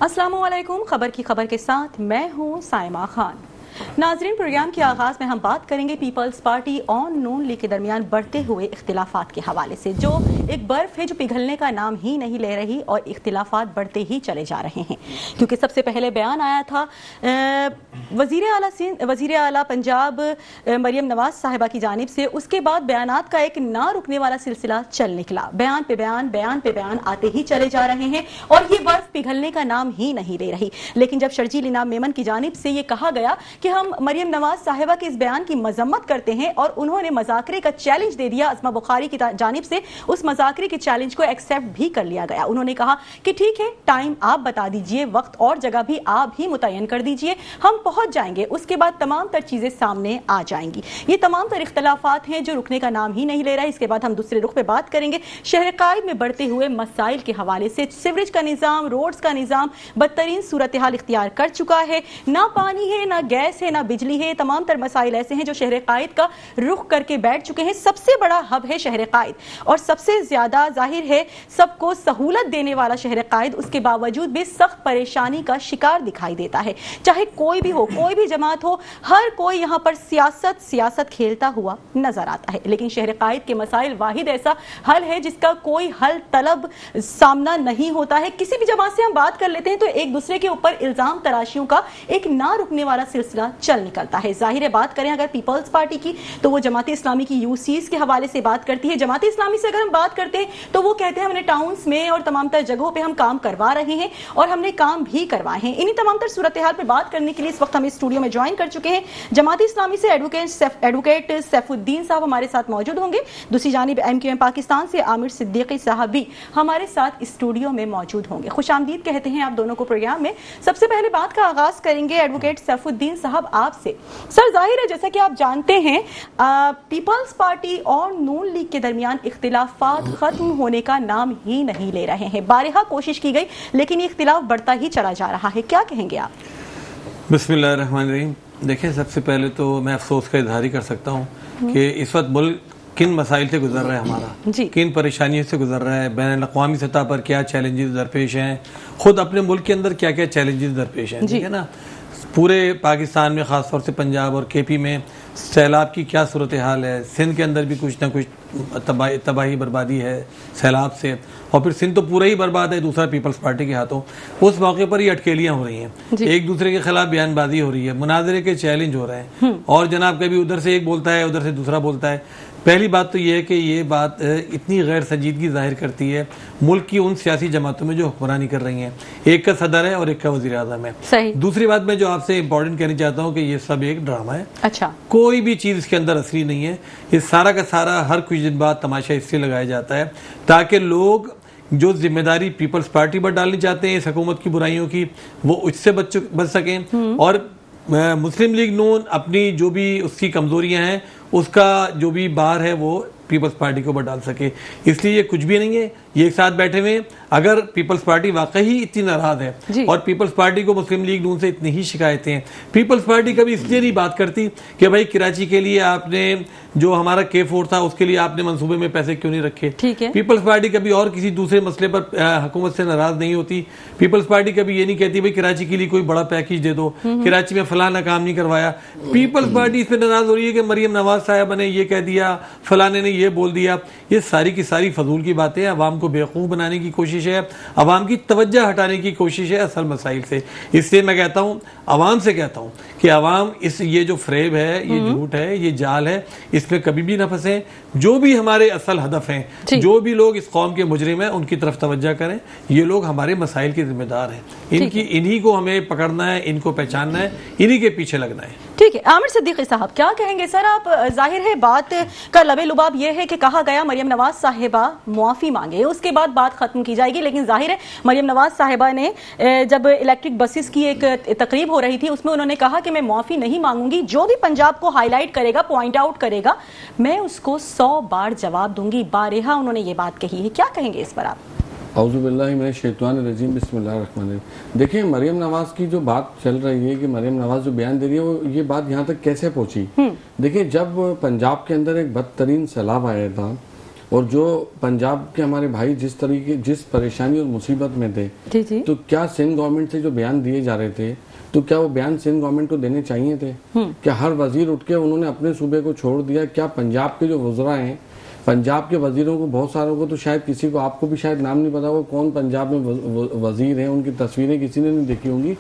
अस्सलामुअलैकुम। खबर के साथ मैं हूं साइमा खान। नाजरीन, प्रोग्राम के आगाज में हम बात करेंगे पीपल्स पार्टी और नून लीग के दरमियान बढ़ते हुए इख्तिलाफात के हवाले से, जो एक बर्फ है जो पिघलने का नाम ही नहीं ले रही और इख्तिलाफात बढ़ते ही चले जा रहे हैं। क्योंकि सबसे पहले बयान आया था वजीर आला पंजाब मरियम नवाज साहिबा की जानिब से, उसके बाद बयानात का एक ना रुकने वाला सिलसिला चल निकला। बयान पे बयान आते ही चले जा रहे हैं और ये बर्फ पिघलने का नाम ही नहीं ले रही। लेकिन जब शर्जील इनाम मेमन की जानिब से ये कहा गया कि हम मरियम नवाज साहिबा के इस बयान की मजम्मत करते हैं और उन्होंने मजाकरे का चैलेंज दे दिया, अस्मा बुखारी की जानिब से उस मजाकरे के चैलेंज को एक्सेप्ट भी कर लिया गया। उन्होंने कहा कि ठीक है, टाइम आप बता दीजिए, वक्त और जगह भी आप ही मुतय्यन कर दीजिए, हम पहुंच जाएंगे, उसके बाद तमाम तर चीजें सामने आ जाएंगी। ये तमाम तर इख्तलाफात हैं जो रुकने का नाम ही नहीं ले रहा है। इसके बाद हम दूसरे रुख पे बात करेंगे शहर कायद में बढ़ते हुए मसाइल के हवाले से। सीवरेज का निजाम, रोड्स का निजाम बदतरीन सूरत हाल इख्तियार कर चुका है। ना पानी है, ना गैस है, ना बिजली है। तमाम तर मसाइल ऐसे हैं जो शहर कायद का रुख करके बैठ चुके हैं। सबसे बड़ा हब है शहर कायद और सबसे ज्यादा जाहिर है सबको सहूलत देने वाला शहर कायद, उसके बावजूद भी सख्त परेशानी का शिकार दिखाई देता है। चाहे कोई भी हो, कोई भी जमात हो, हर कोई यहां पर सियासत खेलता हुआ नजर आता है। लेकिन शहर कायद के मसाइल वाहिद ऐसा हल है जिसका कोई हल तलब सामना नहीं होता है। किसी भी जमात से हम बात कर लेते हैं तो एक दूसरे के ऊपर इल्जाम तराशियों का एक ना रुकने वाला सिलसिला चल निकलता है। जाहिर है, बात करें अगर पीपल्स पार्टी की तो वो जमात इस्लामी की यूसीज के हवाले से बात करती है। जमात इस्लामी से अगर हम बात करते हैं तो वो कहते हैं हमने टाउन्स में और तमाम तर जगहों पे हम काम करवा रहे हैं और हमने काम भी करवाए हैं। इन्हीं तमाम तर सूरत हाल पर बात करने के लिए इस वक्त हम स्टूडियो में ज्वाइन कर चुके हैं जमात इस्लामी से एडवोकेट सैफुद्दीन साहब हमारे साथ मौजूद होंगे। दूसरी जानिब MQM पाकिस्तान से आमिर सिद्दीकी साहब भी हमारे साथ स्टूडियो में मौजूद होंगे। खुशामदीद कहते हैं आप दोनों को प्रोग्राम में। सबसे पहले बात का आगाज करेंगे एडवोकेट सैफुद्दीन साहब आपसे। सर, जाहिर है जैसा कि आप जानते हैं पीपल्स पार्टी और नून लीग के दरमियान इख्तिलाफात खत्म होने का नाम ही नहीं ले रहे हैं। बारहा कोशिश की गई लेकिन ये इख्तिलाफ बढ़ता ही चला जा रहा है, क्या कहेंगे आप? बिस्मिल्लाहिर्रहमानिर्रहीम। देखिए, सबसे पहले तो मैं अफसोस का इजहार ही कर सकता हूँ कि इस वक्त मुल्क किन मसाइल से गुजर रहा है, हमारा किन परेशानियों से गुजर रहा है, बैन अक़वामी सतह पर क्या चैलेंजेस दरपेश हैं, खुद अपने मुल्क के अंदर क्या क्या चैलेंजेस दरपेश हैं, ठीक है ना। पूरे पाकिस्तान में ख़ासतौर से पंजाब और KP में सैलाब की क्या सूरत हाल है, सिंध के अंदर भी कुछ ना कुछ तबाही बर्बादी है सैलाब से, और फिर सिंध तो पूरा ही बर्बाद है, दूसरा पीपल्स पार्टी के हाथों। उस मौके पर ये अटकेलियाँ हो रही हैं, एक दूसरे के खिलाफ बयानबाजी हो रही है, मुनाजरे के चैलेंज हो रहे हैं और जनाब कभी उधर से एक बोलता है, उधर से दूसरा बोलता है। पहली बात तो ये है कि ये बात इतनी गैर संजीदगी जाहिर करती है मुल्क की उन सियासी जमातों में जो हुक्मरानी कर रही हैं। एक का सदर है और एक का वज़ीर आज़म है। दूसरी बात मैं जो आपसे इंपॉर्टेंट कहना चाहता हूँ कि ये सब एक ड्रामा है। अच्छा, कोई भी चीज़ इसके अंदर असली नहीं है। ये सारा का सारा हर कुछ दिन बाद तमाशा इससे लगाया जाता है ताकि लोग जो जिम्मेदारी पीपल्स पार्टी पर डालनी चाहते हैं इस हुकूमत की बुराइयों की, वो उससे बच सकें और मुस्लिम लीग नून अपनी जो भी उसकी कमजोरियां हैं उसका जो भी बार है वो पीपल्स पार्टी के ऊपर डाल सके। इसलिए ये कुछ भी नहीं है, ये एक साथ बैठे हुए हैं। अगर पीपल्स पार्टी वाकई इतनी नाराज है और पीपल्स पार्टी को मुस्लिम लीग नून से इतनी ही शिकायतें हैं, पीपल्स पार्टी कभी इसलिए नहीं बात करती कि भाई कराची के लिए आपने जो हमारा K4 था उसके लिए आपने मंसूबे में पैसे क्यों नहीं रखे। ठीक है, पीपल्स पार्टी कभी और किसी दूसरे मसले पर हुकूमत से नाराज नहीं होती। पीपल्स पार्टी कभी ये नहीं कहती भाई कराची के लिए कोई बड़ा पैकेज दे दो, कराची में फलाना काम नहीं करवाया। पीपल्स पार्टी इस पर नाराज हो रही है कि मरियम नवाज साहिबा ने ये कह दिया, फलाने ने ये बोल दिया। ये सारी की सारी फजूल की बातें, अवाम को बेवकूफ़ बनाने की कोशिश है, अवाम की तवज्जो हटाने की कोशिश है असल मसाइल से। इसलिए मैं कहता हूँ, अवाम से कहता हूँ कि अवाम ये जो फ्रेब है, ये झूठ है, ये जाल है, इसमें कभी भी ना फंसे। जो भी हमारे असल हदफ हैं, जो भी लोग इस कौम के मुजरिम हैं, उनकी तरफ तवज्जो करें। ये लोग हमारे मसाइल के जिम्मेदार हैं, इन्हीं को हमें पकड़ना है, इनको पहचानना है, इन्हीं के पीछे लगना है। ठीक है, आमिर सिद्दीकी साहब क्या कहेंगे? सर, आप जाहिर है बात का लबे लुबाब यह है कि कहा गया मरियम नवाज साहिबा मुआफ़ी मांगे, उसके बाद बात खत्म की जाएगी। लेकिन जाहिर है मरियम नवाज साहिबा ने जब इलेक्ट्रिक बसेस की एक तकरीब हो रही थी उसमें उन्होंने कहा कि मैं मुआफ़ी नहीं मांगूंगी, जो भी पंजाब को हाईलाइट करेगा, पॉइंट आउट करेगा, मैं उसको 100 बार जवाब दूंगी। बारहा उन्होंने ये बात कही है, क्या कहेंगे इस पर आप? औज़ुबिल्लाहि मिनश शैतानिर्रजीम, बिस्मिल्लाहिर्रहमानिर्रहीम। देखिए, मरियम नवाज की जो बात चल रही है कि मरियम नवाज जो बयान दे रही है, वो ये बात यहाँ तक कैसे पहुँची? देखिए, जब पंजाब के अंदर एक बदतरीन सैलाब आया था और जो पंजाब के हमारे भाई जिस परेशानी और मुसीबत में थे, तो क्या सिंध गवर्नमेंट से जो बयान दिए जा रहे थे, तो क्या वो बयान सिंध गवर्नमेंट को देने चाहिए थे? क्या हर वजीर उठ के उन्होंने अपने सूबे को छोड़ दिया? क्या पंजाब के जो वज़रा हैं, पंजाब के वजीरों को, बहुत सारों को तो शायद किसी को, आपको भी शायद नाम नहीं पता वो कौन पंजाब में वजीर हैं, उनकी तस्वीरें किसी ने नहीं देखी होंगी।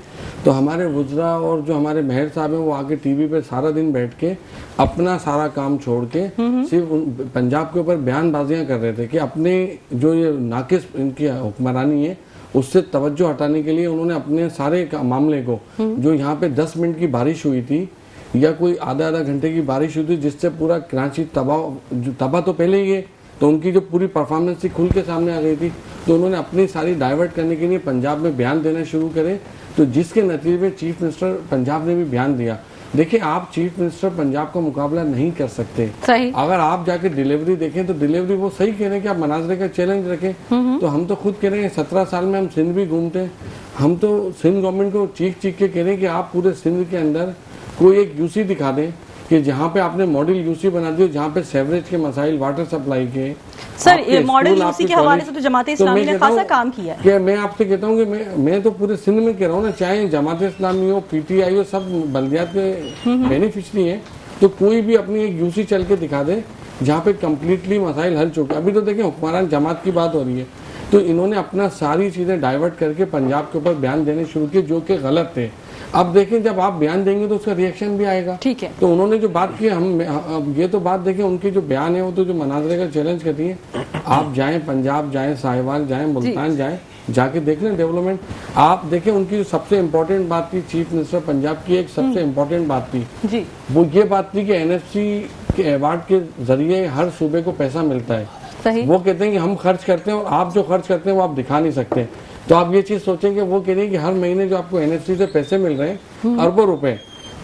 तो हमारे वज़रा और जो हमारे मेहर साहब हैं वो आके टीवी पे सारा दिन बैठ के अपना सारा काम छोड़ के सिर्फ पंजाब के ऊपर बयानबाजियां कर रहे थे कि अपने जो ये नाकिस इनकी हुक्मरानी है उससे तवज्जो हटाने के लिए उन्होंने अपने सारे मामले को, जो यहाँ पे 10 मिनट की बारिश हुई थी या कोई आधा घंटे की बारिश हुई थी जिससे पूरा कराची तबाह तो पहले ही है, तो उनकी जो पूरी परफॉर्मेंस थी खुल के सामने आ गई थी, तो उन्होंने अपनी सारी डाइवर्ट करने के लिए पंजाब में बयान देना शुरू करे, तो जिसके नतीजे में चीफ मिनिस्टर पंजाब ने भी बयान दिया। देखिए, आप चीफ मिनिस्टर पंजाब का मुकाबला नहीं कर सकते। अगर आप जाके डिलीवरी देखें तो डिलीवरी वो सही कह रहे हैं कि आप मनाजरे का चैलेंज रखें, तो हम तो खुद कह रहे हैं 17 साल में हम सिंध भी घूमते हैं, हम तो सिंध गवर्नमेंट को चीख के कह रहे हैं कि आप पूरे सिंध के अंदर कोई एक यूसी दिखा दें कि जहाँ पे आपने मॉडल यूसी बना दिया, जहाँ पे सेवरेज के मसाइल, वाटर सप्लाई के। सर, ये मॉडल यूसी के हवाले से तो जमाते इस्लामी ने खासा काम किया है। मैं आपसे कहता हूँ कि मैं तो पूरे सिंध में कह रहा हूँ ना, चाहे जमात इस्लामी हो, पीटीआई हो, सब बल्दियात के बेनिफिशरी है, तो कोई भी अपनी एक यूसी चल के दिखा दे जहाँ पे कम्प्लीटली मसाइल हल चुके। अभी तो देखिए हुक्मरान जमात की बात हो रही है, तो इन्होंने अपना सारी चीजें डाइवर्ट करके पंजाब के ऊपर बयान देने शुरू किए जो कि गलत थे। अब देखें, जब आप बयान देंगे तो उसका रिएक्शन भी आएगा। ठीक है। तो उन्होंने जो बात की, हम ये तो बात देखें, उनके जो बयान है वो तो जो मनाजरे का चैलेंज करती है। आप जाएं पंजाब, जाएं साहिवाल, जाएं मुल्तान, जाएं, जाके देख लें डेवलपमेंट। आप देखें, उनकी जो सबसे इम्पोर्टेंट बात थी, चीफ मिनिस्टर पंजाब की एक सबसे इम्पोर्टेंट बात थी जी, वो ये बात थी कि एनएफसी के अवार्ड के जरिए हर सूबे को पैसा मिलता है। सही। वो कहते हैं कि हम खर्च करते हैं और आप जो खर्च करते हैं वो आप दिखा नहीं सकते। तो आप ये चीज सोचेंगे, वो कह रही है कि हर महीने जो आपको एनएफसी से पैसे मिल रहे हैं अरबों रुपए,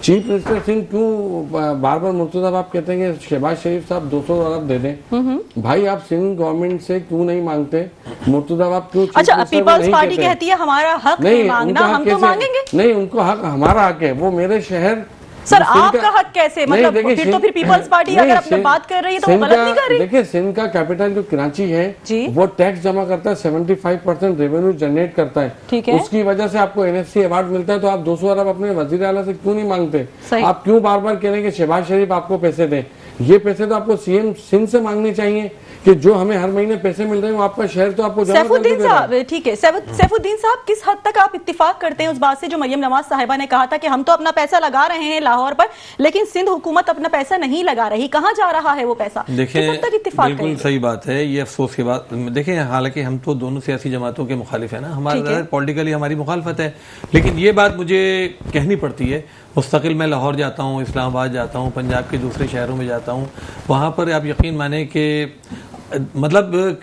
चीफ मिनिस्टर सिंह क्यों बार बार मुर्तजा साहब कहते हैं कि शहबाज शरीफ साहब 200 अरब दे दें? भाई, आप सिंध गवर्नमेंट से क्यों नहीं मांगते? मुर्तजा साहब क्यों? अच्छा, पीपल्स पार्टी कहती है हमारा हक नहीं मांगना, हम तो मांगेंगे। नहीं, उनको हक, हमारा हक है, वो मेरे शहर। सर, आपका हक कैसे? मतलब फिर तो पीपल्स पार्टी अगर अपनी बात कर रही है तो वो गलत नहीं कर रही। देखिए, सिंध का कैपिटल जो कराची है वो टैक्स जमा करता है, 75% रेवेन्यू जनरेट करता है, ठीक है। उसकी वजह से आपको एनएफसी अवार्ड मिलता है। तो आप 200 अरब अपने वजीर आला से क्यों नहीं मांगते? आप क्यों बार बार कह रहे हैं कि शहबाज शरीफ आपको पैसे दे? ये पैसे तो आपको सीएम सिंध से मांगने चाहिए कि जो हमें हर महीने पैसे मिल रहे हैं, आपका शहर तो आपको। सैफुद्दीन साहब, ठीक है, सैफुद्दीन साहब, किस हद तक आप इत्तेफाक करते हैं उस बात से जो मरियम नवाज साहिबा ने कहा था कि हम तो अपना पैसा लगा रहे हैं लाहौर पर, लेकिन सिंध हुकूमत अपना पैसा नहीं लगा रही? कहाँ जा रहा है वो पैसा? देखिए, बिल्कुल सही बात है, ये अफसोस की बात। देखिए, हालांकि हम तो दोनों सियासी जमातों के मुखालिफ है ना, हमारा पॉलिटिकली हमारी मुखालफत है, लेकिन ये बात मुझे कहनी पड़ती है। मुस्तकिल मैं लाहौर जाता हूँ, इस्लामाबाद जाता हूँ, पंजाब के दूसरे शहरों में जाता हूँ, वहाँ पर आप यकीन माने कि मतलब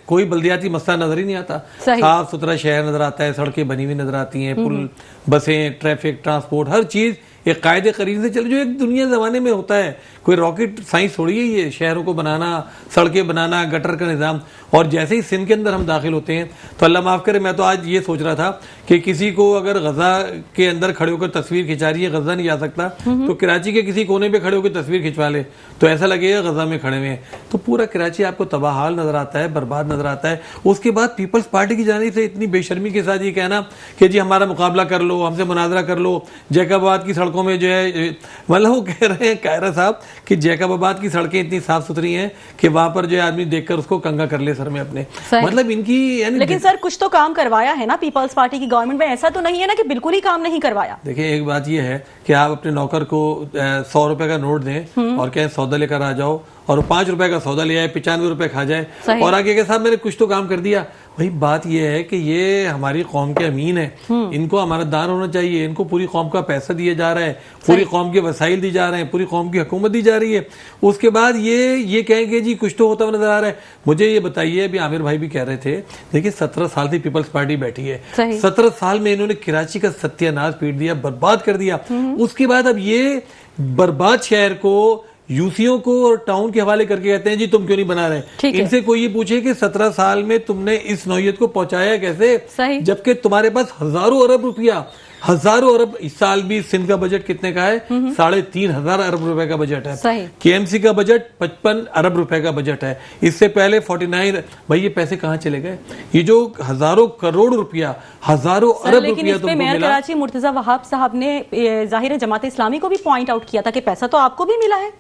कोई बल्दियाती मसला नजर ही नहीं आता। साफ सुथरा शहर नजर आता है, सड़कें बनी हुई नजर आती हैं, पुल, बसें, ट्रैफिक, ट्रांसपोर्ट, हर चीज एक कायदे करीन से चले, जो एक दुनिया जमाने में होता है। कोई रॉकेट साइंस थोड़ी है ये, शहरों को बनाना, सड़कें बनाना, गटर का निज़ाम। और जैसे ही सिंध के अंदर हम दाखिल होते हैं तो अल्लाह माफ़ करे, मैं तो आज ये सोच रहा था कि किसी को अगर गजा के अंदर खड़े होकर तस्वीर खिंचा रही है, गजा नहीं जा सकता, तो कराची के किसी कोने पे खड़े होकर तस्वीर खिंचवा ले तो ऐसा लगेगा गजा में खड़े हुए हैं। तो पूरा कराची आपको तबाहाल नजर आता है, बर्बाद नजर आता है। उसके बाद पीपल्स पार्टी की जानिब से इतनी बेशर्मी के साथ ये कहना कि जी हमारा मुकाबला कर लो, हमसे मुनाजरा कर लो। जैकबाबाद की सड़कों में जो है, मतलब वो कह रहे हैं कायरा साहब कि जैकबाबाद की सड़कें इतनी साफ सुथरी हैं कि वहां पर जो है आदमी देखकर उसको कंगा कर ले सर में अपने। मतलब इनकी, लेकिन सर कुछ तो काम करवाया है ना पीपल्स पार्टी की गवर्नमेंट में, ऐसा तो नहीं है ना कि बिल्कुल ही काम नहीं करवाया। देखिए, एक बात ये है कि आप अपने नौकर को 100 रुपए का नोट दें और कहें सौदा लेकर आ जाओ, और 5 रुपए का सौदा ले आए, 95 रुपए खा जाए और आगे के साथ मैंने कुछ तो काम कर दिया। भाई, बात यह है कि ये हमारी कौम के अमीन है, इनको हमारा दान होना चाहिए। इनको पूरी कौम का पैसा दिया जा रहा है, पूरी कौम के वसाइल दी जा रहे हैं, पूरी कौम की हुकूमत दी जा रही है। उसके बाद ये कहेंगे जी कुछ तो होता हुआ नजर आ रहा है। मुझे ये बताइए, अभी आमिर भाई भी कह रहे थे, देखिए 17 साल से पीपल्स पार्टी बैठी है, 17 साल में इन्होंने कराची का सत्यानाश पीट दिया, बर्बाद कर दिया। उसके बाद अब ये बर्बाद शहर को यूसीओ को और टाउन के हवाले करके कहते हैं जी तुम क्यों नहीं बना रहे। इनसे कोई ये पूछे कि 17 साल में तुमने इस नौयत को पहुंचाया कैसे, जबकि तुम्हारे पास हजारों अरब रुपया हजारों अरब, इस साल भी सिंध का बजट कितने का है? 3,500 अरब रुपए का बजट है। केएमसी का बजट 55 अरब रुपए का बजट है। इससे पहले 49। भाई ये पैसे कहाँ चले गए? ये जो हजारों करोड़ रुपया, हजारों अरब रुपया तुमको मिला। मेयर कराची मुर्तजा वहाब साहब ने जाहिर है जमात इस्लामी को भी पॉइंट आउट किया था कि पैसा तो आपको भी मिला है,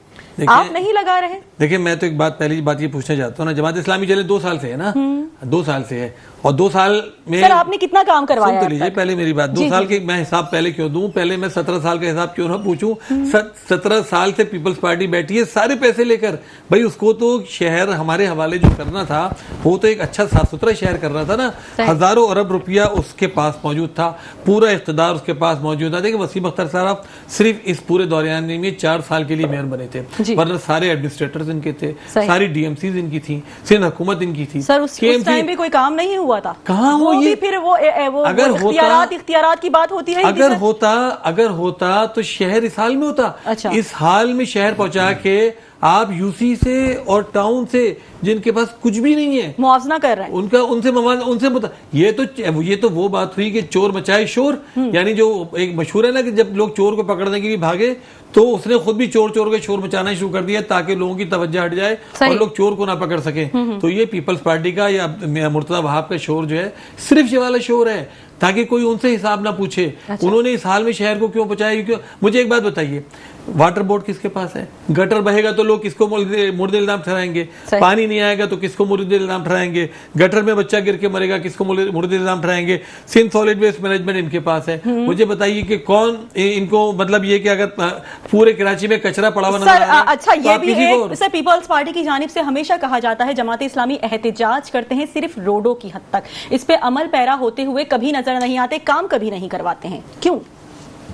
आप नहीं लगा रहे। देखिए मैं तो एक बात, पहली बात ये पूछना चाहता हूँ ना, जमात इस्लामी चले 2 साल से है ना, 2 साल से है, और 2 साल में सर आपने कितना काम करवाया? सुन लीजिए पहले मेरी बात। 2 साल के मैं हिसाब पहले क्यों दूं? पहले मैं 17 साल का हिसाब क्यों ना पूछूं? 17 साल से पीपल्स पार्टी बैठी है सारे पैसे लेकर। भाई उसको तो शहर हमारे हवाले जो करना था, वो तो एक अच्छा साफ सुथरा शहर करना था ना। हजारों अरब रुपया उसके पास मौजूद था, पूरा इख्तिदार उसके पास मौजूद था। देखिए वसीम अख्तर साहब सिर्फ इस पूरे दौरान में 4 साल के लिए मेयर बने थे, वरना सारे एडमिनिस्ट्रेटर्स इनके थे, सारी डीएमसीज इनकी थी, सिंध हुकूमत इनकी थी। सर उस टाइम भी कोई काम नहीं हुआ था? कहाँ वो भी फिर वो अगर इख्तियारात की बात होती है। अगर होता तो शहर इस हाल में होता। अच्छा। इस हाल में शहर पहुंचा के आप यूसी से और टाउन से जिनके पास कुछ भी नहीं है मुआवजा कर रहे हैं, उनका उनसे बता। ये तो वो बात हुई कि चोर मचाए शोर, यानी जो एक मशहूर है ना कि जब लोग चोर को पकड़ने के लिए भागे तो उसने खुद भी चोर के शोर मचाना शुरू कर दिया ताकि लोगों की तवज्जो हट जाए और लोग चोर को ना पकड़ सके। तो ये पीपल्स पार्टी का या मुर्तजा वहाब का शोर जो है सिर्फ ये वाला शोर है ताकि कोई उनसे हिसाब ना पूछे। अच्छा। उन्होंने इस हाल में शहर को क्यों बचाया? क्यों? मुझे एक बात बताइए, वाटर बोर्ड किसके पास है? गटर बहेगा तो लोग किसको मुर्दे इल्जाम ठहराएंगे? पानी नहीं आएगा तो किसको मुर्दे इल्जाम ठहराएंगे? गटर में बच्चा गिर के मरेगा किसको मुर्दे इल्जाम ठहराएंगे? सिंध सॉलिड वेस्ट मैनेजमेंट इनके पास है। मुझे बताइए कि कौन इनको, मतलब ये कि अगर पूरे कराची में कचरा पड़ा हुआ नजर आ रहा है, अच्छा ये भी है सर, पीपल्स पार्टी की जानिब से हमेशा कहा जाता है जमात इस्लामी एहतिजाज करते हैं सिर्फ रोडों की हद तक, इस पे अमल पैरा होते हुए कभी नजर नहीं आते, काम कभी नहीं करवाते हैं, क्यों?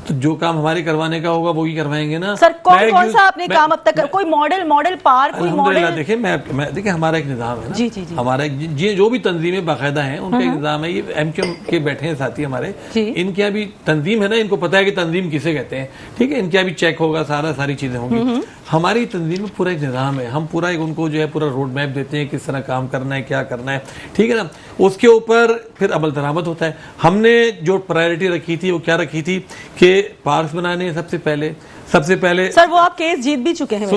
तो जो काम हमारे करवाने का होगा वो ही करवाएंगे ना सर। कौन सा आपने काम अब तक, कोई मॉडल पार्क, कोई मॉडल? देखिए देखिए हमारा एक निजाम है ना। जी। हमारा जो भी तंजीमें बाकायदा हैं उनका एक निजाम है। ये एमक्यूएम के बैठे हैं साथी हमारे, इनके यहाँ भी तंजीम है ना, इनको पता है कि तंजीम किसे कहते हैं, ठीक है। इनके यहाँ भी चेक होगा, सारी चीजें होंगी। हमारी तंजीम में पूरा एक निजाम है, हम पूरा एक उनको जो है पूरा रोड मैप देते हैं किस तरह काम करना है, क्या करना है, ठीक है ना। उसके ऊपर फिर अमल दरामद होता है। हमने जो प्रायोरिटी रखी थी वो क्या रखी थी कि पार्क्स बनाने हैं सबसे पहले। सर वो आप केस जीत भी चुके हैं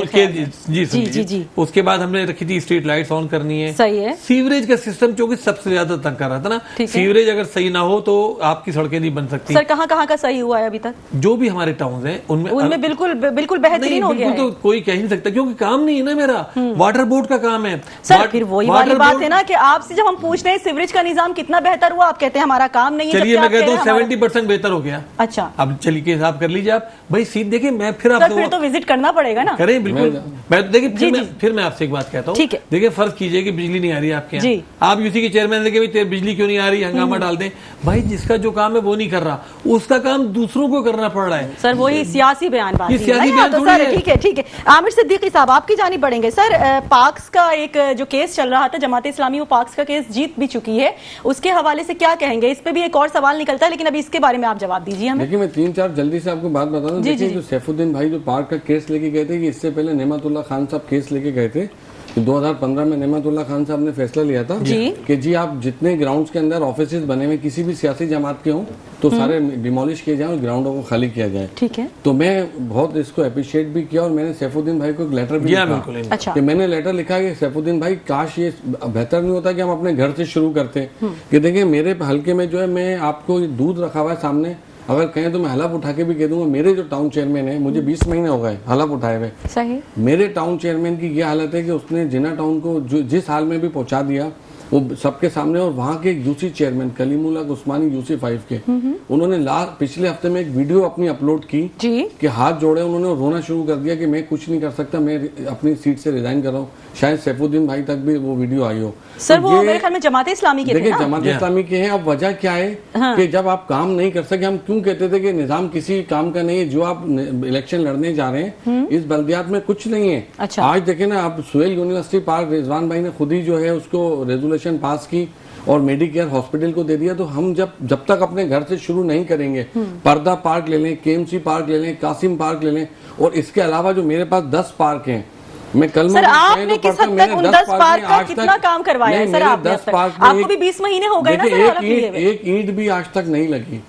जी। उसके बाद हमने रखी थी स्ट्रीट लाइट्स ऑन करनी है। सही है। सीवरेज का सिस्टम क्योंकि सबसे ज्यादा तंग कर रहा था ना, सीवरेज अगर सही ना हो तो आपकी सड़कें नहीं बन सकती। सर कहाँ का सही हुआ है अभी तक? जो भी हमारे टाउन है उनमें बिल्कुल बेहतरीन हो गया है। तो कोई कह ही नहीं सकता क्योंकि काम नहीं है ना मेरा, वाटर बोर्ड का काम है। सर फिर वही वाली बात है ना कि आपसे जब हम पूछ रहे हैं सीवरेज का निजाम कितना बेहतर हुआ, आप कहते हैं हमारा काम नहीं है। चलिए मैं कहता हूँ 70% बेहतर हो गया। अच्छा अब चलिए के हिसाब कर लीजिए आप। भाई सीट देखिए, मैं फिर तो विजिट करना पड़ेगा ना। करें बिल्कुल। मैं देखिए फिर मैं आपसे एक बात कहता हूँ। देखिए फर्ज कीजिए कि बिजली नहीं आ रही है आपके यहाँ, आप यूसी के चेयरमैन देखिए बिजली क्यों नहीं आ रही, हंगामा डाल दें। भाई जिसका जो काम है वो नहीं कर रहा, उसका काम दूसरों को करना पड़ रहा है। सर वही सियासी बयानबाजी है। तो सर ठीक है। आमिर सिद्दीकी साहब आपकी जानी पड़ेंगे। सर पार्क्स का एक जो केस चल रहा था, जमात इस्लामी वो पार्क्स का केस जीत भी चुकी है, उसके हवाले से क्या कहेंगे? इस पे भी एक और सवाल निकलता है, लेकिन अभी इसके बारे में आप जवाब दीजिए हमें। देखिए मैं 3-4 जल्दी से आपको बात बता दूं। देखिए जो सैफुद्दीन भाई जो पार्क का केस लेके गए थे कि इससे पहले नेमतुल्लाह खान साहब केस लेके गए थे। 2015 में नेमतुल्लाह खान साहब ने फैसला लिया था कि जी आप जितने ग्राउंड्स के अंदर ऑफिसेज बने हुए किसी भी सियासी जमात के हों तो सारे डिमोलिश किए जाएं और ग्राउंडों को खाली किया जाए। ठीक है। तो मैं बहुत इसको अप्रिशिएट भी किया और मैंने सैफुद्दीन भाई को एक लेटर भी लिखा। अच्छा। कि मैंने लेटर लिखा कि सैफुद्दीन भाई काश ये बेहतर नहीं होता कि हम अपने घर से शुरू करते कि देखिए मेरे हल्के में जो है मैं आपको दूध रखा हुआ है सामने, अगर कहें तो मैं हलफ उठा के भी कह दूंगा। मेरे जो टाउन चेयरमैन है, मुझे 20 महीने हो गए हलफ उठाए हुए। सही। मेरे टाउन चेयरमैन की ये हालत है कि उसने जिना टाउन को जिस हाल में भी पहुंचा दिया वो सबके सामने। और वहाँ के यूसी चेयरमैन कलीमुल्लाह उस्मानी यूसी 5 के उन्होंने पिछले हफ्ते में एक वीडियो अपनी अपलोड की कि हाथ जोड़े उन्होंने रोना शुरू कर दिया कि मैं कुछ नहीं कर सकता, मैं अपनी सीट से रिजाइन कर रहा हूँ। शायद सैफुद्दीन भाई तक भी वो वीडियो आई हो। सर वो मेरे ख्याल में जमात इस्लामी के थे ना? देखिए जमात इस्लामी के हैं। अब वजह क्या है कि जब आप काम नहीं कर सके, हम क्यों कहते थे कि निजाम किसी काम का नहीं है, जो आप इलेक्शन लड़ने जा रहे हैं इस बल्दियात में कुछ नहीं है। अच्छा। आज देखे ना आप सुहेल यूनिवर्सिटी पार्क रिजवान भाई ने खुद ही जो है उसको रेजोल्यूशन पास की और मेडिकेयर हॉस्पिटल को दे दिया। तो हम जब तक अपने घर से शुरू नहीं करेंगे, पर्दा पार्क ले लें, केएमसी पार्क ले लें, कासिम पार्क ले लें, और इसके अलावा जो मेरे पास 10 पार्क हैं मैं कल सर आपने किस हद तक उन 10 पार्क का कितना काम करवाया है सर? आपने 10 पार्क आपको भी 20 महीने हो गए ना सर? एक ईंट भी आज तक नहीं लगी।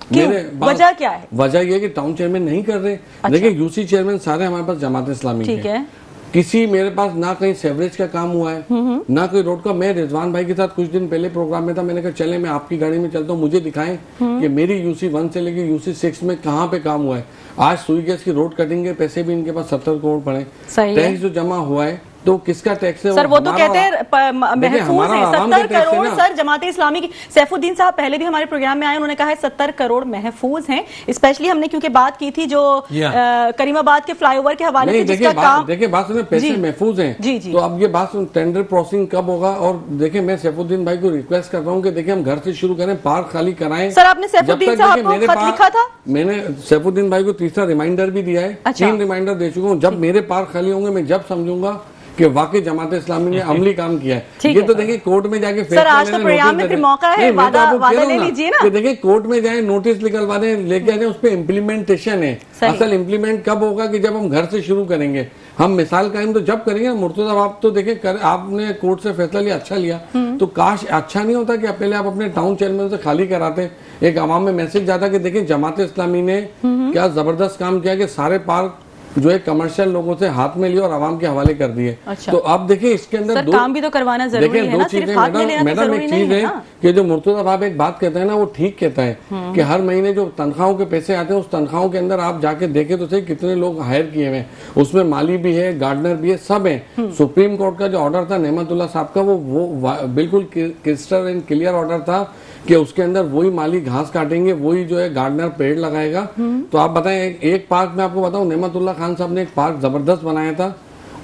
वजह क्या है? वजह ये कि टाउन चेयरमैन नहीं कर रहे। देखिए यूसी चेयरमैन सारे हमारे पास जमात इस्लामी ठीक है, किसी मेरे पास ना कहीं सेवरेज का काम हुआ है ना कोई रोड का। मैं रिजवान भाई के साथ कुछ दिन पहले प्रोग्राम में था, मैंने कहा चले मैं आपकी गाड़ी में चलता हूँ, मुझे दिखाएं कि मेरी यूसी 1 से लेकर यूसी 6 में कहाँ पे काम हुआ है। आज सुई गैस की रोड कटिंग के पैसे भी इनके पास 70 करोड़ पड़े। टैक्स जो जमा हुआ है तो किसका टैक्स है? सर वो तो कहते हैं महफूज है 70 करोड़। सर जमात इस्लामी की सैफुद्दीन साहब पहले भी हमारे प्रोग्राम में आए, उन्होंने कहा है 70 करोड़ महफूज हैं। स्पेशली हमने क्योंकि बात की थी जो करीमाबाद के फ्लाईओवर के हवाले से जिसका काम, देखिए बात सुनिए, पैसे महफूज हैं। जी जी, तो अब ये बात टेंडर प्रोसेसिंग कब होगा? और देखिए मैं सैफुद्दीन भाई को रिक्वेस्ट कर रहा हूँ कि देखिए हम घर से शुरू करें, पार्क खाली कराएं। सर आपने सैफुद्दीन साहब को खत लिखा था? मैंने सैफुद्दीन भाई को तीसरा रिमाइंडर भी दिया है, 3 रिमाइंडर दे चुका हूँ। जब मेरे पार्क खाली होंगे मैं जब समझूंगा कि वाकई जमात इस्लामी ने अमली काम किया है। ये तो देखिए कोर्ट में जाके सर आज तो प्रोग्राम में फिर मौका है, वादा ले लीजिए ना। देखिए कोर्ट में जाए, नोटिस निकलवा दें, लेके आए, उस पर इम्प्लीमेंटेशन है। असल इम्प्लीमेंट कब होगा? कि जब हम घर से शुरू करेंगे। हम मिसाल कायम तो जब करेंगे। मुर्तजा आप तो देखिए आपने कोर्ट से फैसला लिया, अच्छा लिया, तो काश अच्छा नहीं होता कि पहले आप अपने टाउन चेयरमैन से खाली कराते, एक आवाम में मैसेज जाता कि देखिए जमात इस्लामी ने क्या जबरदस्त काम किया कि सारे पार्क जो है कमर्शियल लोगों से हाथ में लिए और आवाम के हवाले कर दिए। अच्छा। तो अब देखिए इसके अंदर दो काम भी तो करवाना जरूरी है ना, सिर्फ हाथ में लेना मैडम एक चीज है कि जो मुर्तजा साहब एक बात कहते हैं ना, वो ठीक कहता है कि हर महीने जो तनख्वाहों के पैसे आते हैं उस तनख्वाहों के अंदर आप जाके देखे तो सही कितने लोग हायर किए हुए हैं। उसमें माली भी है, गार्डनर भी है, सब है। सुप्रीम कोर्ट का जो ऑर्डर था नेमतुल्ला साहब का, वो बिल्कुल क्रिस्टल एंड क्लियर ऑर्डर था कि उसके अंदर वही माली घास काटेंगे, वही जो है गार्डनर पेड़ लगाएगा। तो आप बताएं, एक पार्क में आपको बताऊं, नेमतुल्ला खान साहब ने एक पार्क जबरदस्त बनाया था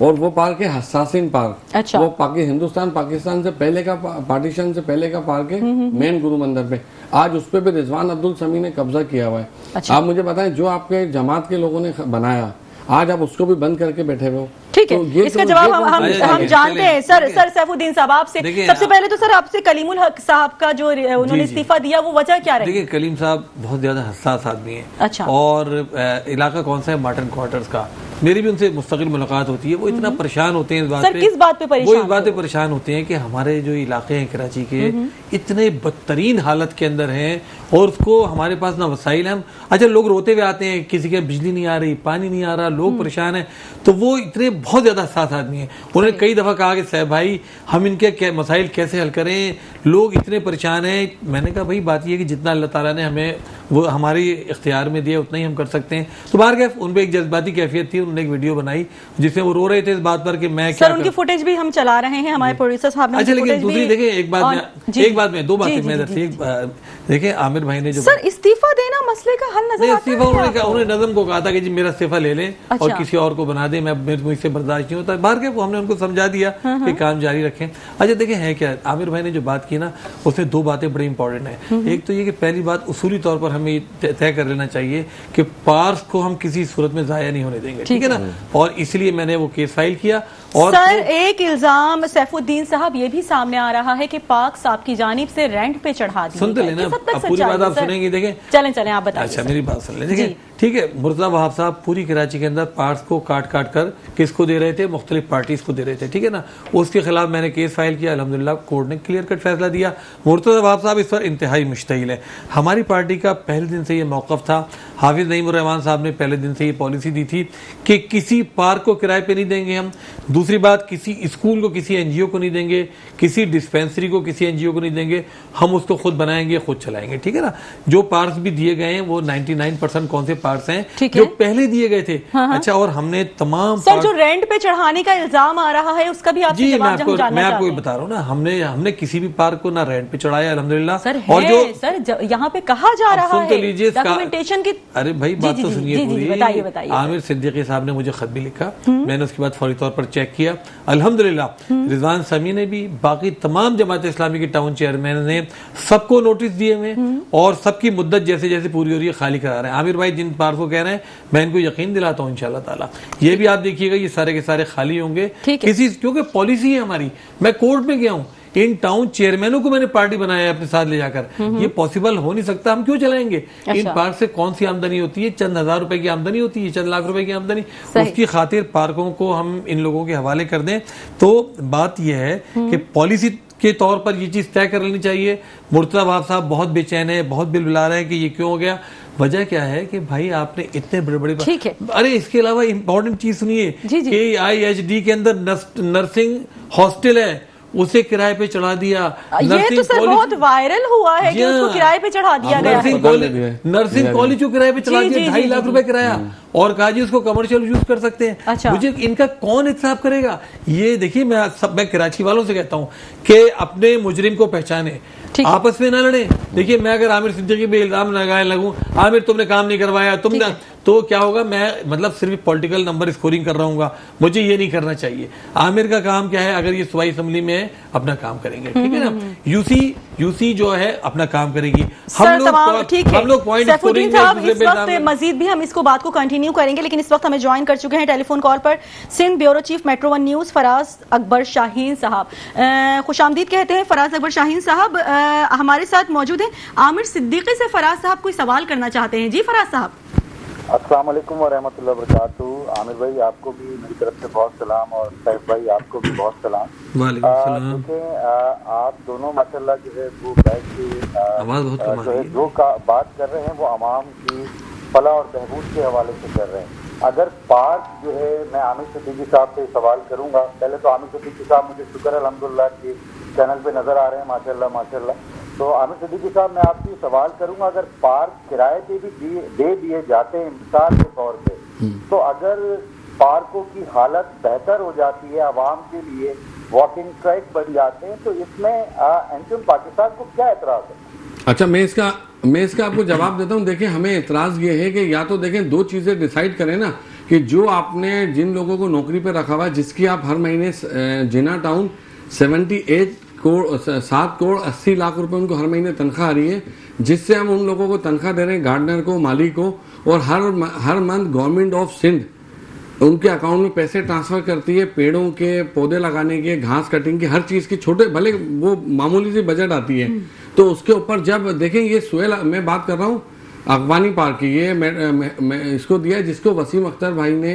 और वो पार्क है हसासिन पार्क। अच्छा। वो हिंदुस्तान पाकिस्तान से पहले का पार्टीशन से पहले का पार्क है, मेन गुरु मंदिर पे। आज उस पे भी रिजवान अब्दुल समी ने कब्जा किया हुआ है। अच्छा। आप मुझे बताएं, जो आपके जमात के लोगों ने बनाया आज आप उसको भी बंद करके बैठे हुए हो। ठीक है, तो इसका जवाब हम जानते हैं। सर सैफुद्दीन साहब आपसे सबसे पहले तो सर आपसे कलीमुल हक साहब का जो उन्होंने इस्तीफा दिया वो वजह क्या रही? देखिए कलीम साहब बहुत ज्यादा हसास आदमी है। अच्छा। और इलाका कौन सा है? मार्टन क्वार्टर्स का। मेरी भी उनसे मुस्तकिल मुलाकात होती है। वो इतना परेशान होते हैं इस बात पे। किस बात पे परेशान? वो इस बात पे परेशान होते हैं कि हमारे जो इलाके हैं कराची के इतने बदतरीन हालत के अंदर हैं और उसको हमारे पास ना वसाइल हैं। अच्छा लोग रोते हुए आते हैं, किसी के बिजली नहीं आ रही, पानी नहीं आ रहा, लोग परेशान हैं। तो वो इतने बहुत ज्यादा हसास आदमी है। उन्होंने कई दफा कहा कि साहब भाई हम इनके मसाइल कैसे हल करें, लोग इतने परेशान हैं। मैंने कहा भाई बात यह कि जितना अल्लाह ताला ने हमें वो हमारी इख्तियार में दिया उतना ही हम कर सकते हैं। तो बाहर गए, उन पे एक जज्बाती कैफियत थी, उन्होंने एक वीडियो बनाई जिसमें वो रो रहे थे इस बात पर कि मैं क्या उनकी फुटेज भी हम चला रहे हैं, हमारे प्रोड्यूसर साहब ने। अच्छा लेकिन दूसरी देखिए दो बातें मैं देखिए आमिर भाई ने जो सर इस्तीफा देना मसले का हल नजर आता है। उन्होंने नज़म को कहा था कि जी मेरा इस्तीफा ले लें और किसी और को बना दें, मुझसे बर्दाश्त नहीं होता। बाहर के हमने उनको समझा दिया कि काम जारी रखें। अच्छा देखिए है क्या, आमिर भाई ने जो बात की ना उसमें 2 बातें बड़ी इंपॉर्टेंट है। एक तो ये कि पहली बात उसूली तौर पर हमें तय कर लेना चाहिए कि पार्क को हम किसी सूरत में जाया नहीं होने देंगे, ठीक है ना। और इसलिए मैंने वो केस फाइल किया। और सर एक इल्जाम सैफुद्दीन साहब ये भी सामने आ रहा है कि पार्क साहब की जानिब से रेंट पे चढ़ा दिया। सुनते लेना, पूरी बात आप सुनेंगे। देखें चलें आप बताइए। अच्छा मेरी बात सुन लें। देखिए ठीक है, मुर्तजा वहाब साहब पूरी कराची के अंदर पार्ट्स को काट काट कर किसको दे रहे थे? मुख्तलिफ पार्टीज को दे रहे थे, ठीक है ना। उसके खिलाफ मैंने केस फाइल किया, अल्हम्दुलिल्लाह कोर्ट ने क्लियर कट फैसला दिया। मुर्तजा वहाब साहब इस पर इंतहाई मुश्तइल है। हमारी पार्टी का पहले दिन से ये मौक़िफ़ था, हाफिज नईमुर रहमान साहब ने पहले दिन से ये पॉलिसी दी थी कि किसी पार्क को किराए पे नहीं देंगे हम। दूसरी बात, किसी स्कूल को किसी एनजीओ को नहीं देंगे, किसी डिस्पेंसरी को किसी एनजीओ को नहीं देंगे, हम उसको खुद बनाएंगे खुद चलाएंगे, ठीक है ना। जो पार्क भी दिए गए हैं वो 99% कौन से पार्क हैं जो पहले दिए गए थे। अच्छा और हमने तमाम सर जो रेंट पे चढ़ाने का इल्जाम आ रहा है उसका भी आपसे जवाब जानना चाहते हैं। मैं आपको बता रहा हूँ ना, हमने किसी भी पार्क को ना रेंट पे चढ़ाया अल्हम्दुलिल्लाह। और जो सर यहाँ पे कहा जा रहा है डॉक्यूमेंटेशन की। अरे भाई बात तो सुनिए पूरी। बताइए। आमिर सिद्दीकी साहब ने मुझे खत भी लिखा, मैंने उसके बाद फौरी तौर पर चेक किया। अल्हम्दुलिल्लाह रिजवान समी ने भी, बाकी तमाम जमात इस्लामी के टाउन चेयरमैन ने सबको नोटिस दिए हुए और सबकी मुद्दत जैसे जैसे पूरी हो रही है खाली करा रहे हैं। आमिर भाई जिन पार्क को कह रहे हैं मैं इनको यकीन दिलाता हूँ इंशाल्लाह ताला ये भी आप देखिएगा ये सारे के सारे खाली होंगे किसी, क्योंकि पॉलिसी है हमारी। मैं कोर्ट में गया हूँ, इन टाउन चेयरमैनों को मैंने पार्टी बनाया है अपने साथ ले जाकर। ये पॉसिबल हो नहीं सकता, हम क्यों चलाएंगे? इन पार्क से कौन सी आमदनी होती है? चंद हजार रुपए की आमदनी होती है, चंद लाख रुपए की आमदनी। उसकी खातिर पार्कों को हम इन लोगों के हवाले कर दें तो बात यह है कि पॉलिसी के तौर पर ये चीज तय कर लेनी चाहिए। मुर्तजा साहब बहुत बेचैन है, बहुत बिल बिला रहे हैं कि ये क्यों हो गया। वजह क्या है कि भाई आपने इतने बड़े बड़े, ठीक है, अरे इसके अलावा इंपॉर्टेंट चीज सुनिए, KIHD के अंदर नर्सिंग हॉस्टल है, उसे किराए पे चढ़ा दिया। ये तो सर बहुत वायरल हुआ है कि उसको किराए पे चढ़ा दिया गया है। नर्सिंग कॉलेज को किराए पे चढ़ा दिया, 2.5 लाख रुपए किराया, और कहा जी उसको कमर्शियल यूज कर सकते हैं। अच्छा। मुझे इनका कौन इंसाफ करेगा? ये देखिए, मैं कराची वालों से कहता हूँ कि अपने मुजरिम को पहचाने, आपस में ना लड़े। देखिए, मैं अगर आमिर सिद्दीकी पे इल्जाम लगाने लगूं, आमिर तुमने काम नहीं करवाया, तुमने, तो क्या होगा? मैं मतलब सिर्फ पॉलिटिकल नंबर स्कोरिंग कर रहा हूँ। मुझे ये नहीं करना चाहिए। आमिर का काम क्या है? अगर ये सूबाई असेंबली में अपना काम करेंगे, ठीक है ना, यूसी जो है अपना काम करेगी। हम लोग पॉइंट स्कोरिंग में मजीद भी हम इसको बात को कंटिन्यू करेंगे, लेकिन इस वक्त हमें ज्वाइन कर चुके हैं टेलीफोन कॉल पर Sindh bureau chief Metro 1 news Faraz Akbar Shaheen साहब। खुशामदीद कहते हैं फराज अकबर शाहीन साहब हमारे साथ मौजूद हैं। आमिर सिद्दीकी से फराज साहब कोई सवाल करना चाहते हैं। जी फराज साहब। अस्सलाम वालेकुम व रहमतुल्लाहि व बरकातुहू। आमिर भाई आपको भी मेरी तरफ से बहुत सलाम, और सैफ भाई आपको भी बहुत सलाम। देखिए, आप दोनों माशाल्लाह जो है वो बैठ के जो है जो बात कर रहे हैं वो अवाम की फलाह और बहबूद के हवाले से कर रहे हैं। अगर पार्क जो है, मैं आमिर सिद्दीकी साहब से सवाल करूंगा। पहले तो आमिर सिद्दीकी साहब मुझे शुक्र अल्हम्दुलिल्लाह कि चैनल पे नजर आ रहे हैं, माशाल्लाह माशाल्लाह। तो आमिर सिद्दीकी साहब, मैं आपसे सवाल करूंगा, अगर पार्क किराए पे भी दे दिए जाते हैं मिसाल के तौर पे, तो अगर पार्कों की हालत बेहतर हो जाती है, आवाम के लिए वॉकिंग ट्रैक बन जाते हैं, तो इसमें एंटम पाकिस्तान को क्या एतराज है? अच्छा, मैं इसका आपको जवाब देता हूँ। देखिए, हमें एतराज ये है कि या तो देखें, दो चीजें डिसाइड करें ना, कि जो आपने जिन लोगों को नौकरी पे रखा हुआ है, जिसकी आप हर महीने जिना टाउन 7 करोड़ 80 लाख रुपए उनको हर महीने तनख्वाह आ रही है, जिससे हम उन लोगों को तनख्वाह दे रहे हैं, गार्डनर को, माली को, और हर मंथ गवर्नमेंट ऑफ सिंध उनके अकाउंट में पैसे ट्रांसफर करती है, पेड़ों के पौधे लगाने के, घास कटिंग के, हर चीज की, छोटे भले वो मामूली सी बजट आती है। तो उसके ऊपर जब देखें, ये सुहेल, मैं बात कर रहा हूँ अगवानी पार्क की, ये मैं इसको दिया जिसको वसीम अख्तर भाई ने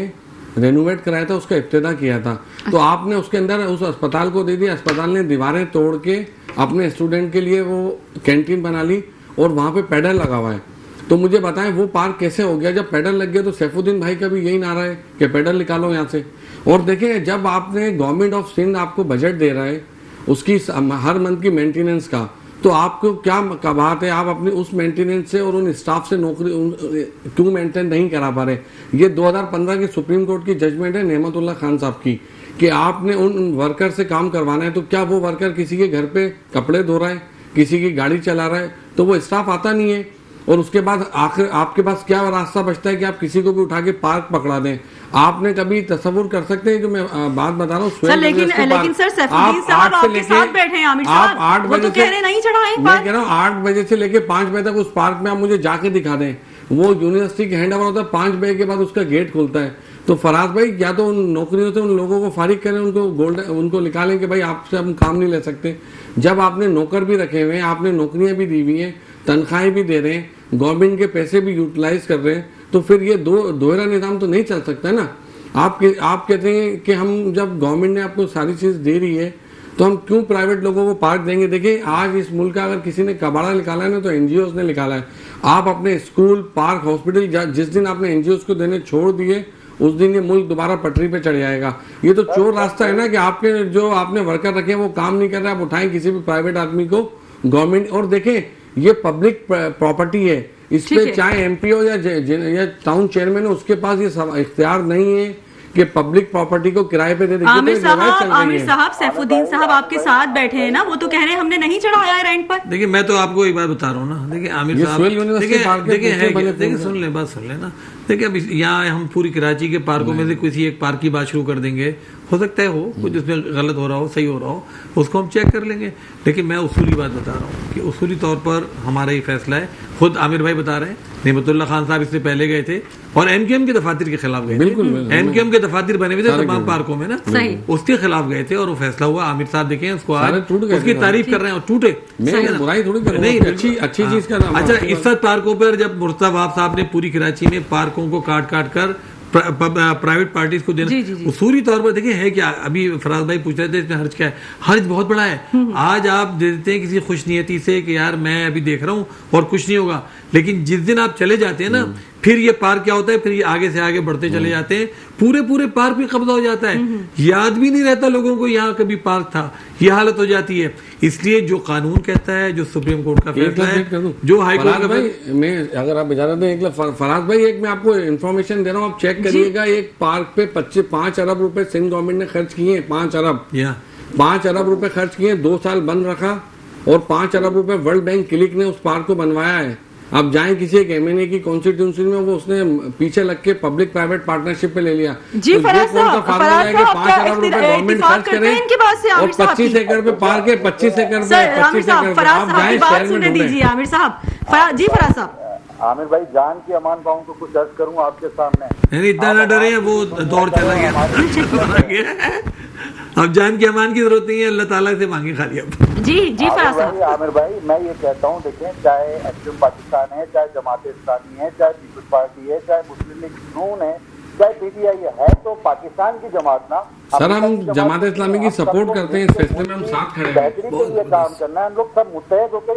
रेनोवेट कराया था, उसका इब्तिदा किया था। तो आपने उसके अंदर उस अस्पताल को दे दिया, अस्पताल ने दीवारें तोड़ के अपने स्टूडेंट के लिए वो कैंटीन बना ली, और वहां पे पैडल लगा हुआ है। तो मुझे बताएं वो पार्क कैसे हो गया? जब पैडल लग गया तो सैफुद्दीन भाई का भी यही नारा है कि पैडल निकालो यहाँ से। और देखें, जब आपने गवर्नमेंट ऑफ सिंध आपको बजट दे रहा है उसकी हर मंथ की मेंटेनेंस का, तो आपको क्या बात है? आप अपनी उस मेंटेनेंस से और उन स्टाफ से नौकरी क्यों मेंटेन नहीं करा पा रहे? ये 2015 की सुप्रीम कोर्ट की जजमेंट है नेमतुल्लाह खान साहब की, कि आपने उन वर्कर से काम करवाना है। तो क्या वो वर्कर किसी के घर पे कपड़े धो रहा है, किसी की गाड़ी चला रहा है, तो वो स्टाफ आता नहीं है। और उसके बाद आखिर आपके पास क्या रास्ता बचता है कि आप किसी को भी उठा के पार्क पकड़ा दें? आपने कभी तस्वुर कर सकते हैं, जो मैं बात बता रहा हूँ, लेकिन सर सैफुद्दीन साहब आपके साथ बैठे हैं, आमिर साहब, आप 8 बजे तो कह रहे नहीं चढ़ाएं। मैं कह रहा हूँ 8 बजे से लेके 5 बजे तक उस पार्क में आप मुझे जाके दिखा दें। वो यूनिवर्सिटी के हैंड ओवर होता है, 5 बजे के बाद उसका गेट खुलता है। तो फराज भाई, या तो उन नौकरियों से उन लोगों को फारिग करें, उनको निकालें कि भाई आपसे हम काम नहीं ले सकते। जब आपने नौकर भी रखे हुए हैं, आपने नौकरियां भी दी हुई हैं, तनख्वाहें भी दे रहे हैं, गवर्नमेंट के पैसे भी यूटिलाइज कर रहे हैं, तो फिर ये दोहरा निजाम तो नहीं चल सकता है ना। आप कहते हैं कि हम, जब गवर्नमेंट ने आपको सारी चीज दे रही है, तो हम क्यों प्राइवेट लोगों को पार्क देंगे? देखिए, आज इस मुल्क का अगर किसी ने कबाड़ा निकाला है ना, तो एनजीओ ने निकाला है। आप अपने स्कूल, पार्क, हॉस्पिटल, जिस दिन आपने एनजीओ को देने छोड़ दिए, उस दिन ये मुल्क दोबारा पटरी पे चढ़ जाएगा। ये तो चोर रास्ता है ना, कि आपके जो आपने वर्कर रखे हैं वो काम नहीं कर रहे, आप उठाएं किसी भी प्राइवेट आदमी को, गवर्नमेंट। और देखें, ये पब्लिक प्रॉपर्टी है, इस पे चाहे एमपी हो या टाउन चेयरमैन हो, उसके पास ये इख्तियार नहीं है कि पब्लिक प्रॉपर्टी को किराए पे दे दे। आमिर साहब, सैफुद्दीन साहब आपके साथ बैठे हैं ना, वो तो कह रहे हैं हमने नहीं चढ़ाया है रेंट पर। देखिए, मैं तो आपको एक बात बता रहा हूँ ना, देखिए आमिर साहब, देखिए सुन ले ना। देखिए, अब यहाँ हम पूरी कराची के पार्कों में से किसी एक पार्क की बात शुरू कर देंगे, हो सकता है हो कुछ उसमें गलत हो रहा हो, सही हो रहा हो, उसको हम चेक कर लेंगे। लेकिन मैं उसूली बात बता रहा हूँ कि उसूली तौर पर हमारा ये फैसला है। खुद आमिर भाई बता रहे हैं, नेमतुल्लाह खान साहब इससे पहले गए थे और एमकेएम के दफातर के खिलाफ गए थे। एमकेएम के दफातर बने हुए थे तमाम पार्कों में ना, उसके खिलाफ गए थे और वो फैसला हुआ। आमिर साहब देखें उसको आज उसकी तारीफ कर रहे हैं और टूटे नहीं, अच्छी चीज का नाम। अच्छा, इफ्फत पार्कों पर जब मुर्तज़ा वहाब साहब ने पूरी कराची में पार्कों को काट कर प्राइवेट पार्टीज को देना, उसूली तौर पर देखिए है क्या। अभी फराज भाई पूछ रहे थे इसमें हर्ज क्या है। हर्ज बहुत बड़ा है। आज आप दे देते हैं किसी खुशनियती से कि यार मैं अभी देख रहा हूँ और कुछ नहीं होगा, लेकिन जिस दिन आप चले जाते हैं ना, फिर ये पार्क क्या होता है, फिर ये आगे से आगे बढ़ते चले जाते हैं, पूरे पार्क पे कब्जा हो जाता है, याद भी नहीं रहता लोगों को यहाँ कभी पार्क था। ये हालत हो जाती है। इसलिए जो कानून कहता है, जो सुप्रीम कोर्ट का फैसला है, जो हाई कोर्ट का, मैं अगर आप इजाजत दें, फराज भाई एक मैं आपको इन्फॉर्मेशन दे रहा हूँ, आप चेक करिएगा। एक पार्क पे 5 अरब रुपए सिंध गवर्नमेंट ने खर्च किए। 5 अरब रुपए खर्च किए, 2 साल बंद रखा और 5 अरब रुपए वर्ल्ड बैंक क्लिक ने उस पार्क को बनवाया है। आप जाएं किसी एक एमएनए की कॉन्स्टिट्यूंसी में, वो उसने पीछे लग के पब्लिक प्राइवेट पार्टनरशिप पे ले लिया। जी तो फराज साहब, 5 अरब रुपए गवर्नमेंट खर्च करे और 25 एकड़ पे पार्क है, 25 एकड़ पे 25 एकड़ पे आप जाए शहर में दीजिए। आमिर साहब, जी फराज साहब। आमिर भाई, जान की अमान पाऊं तो कुछ अर्ज करूं आपके सामने। नहीं, इतना ना डरे, वो दौर चला गया। अब जान की अमान की जरूरत नहीं है, अल्लाह ताला से मांगे खाली। अब जी फराज साहब। आमिर भाई, मैं ये कहता हूँ, देखें, चाहे एक्टिव पाकिस्तान है, चाहे जमात इस्लामी है, चाहे पीपल्स पार्टी है, चाहे मुस्लिम लीग नून है, चाहे पीटीआई है, तो पाकिस्तान की जमात ना। सर, हम जमात इस्लामी की सपोर्ट करते हैं, इस फैसले में हम साथ खड़े हैं। बेहतरी के लिए काम करना है, हम लोग सब मुत्तहद होकर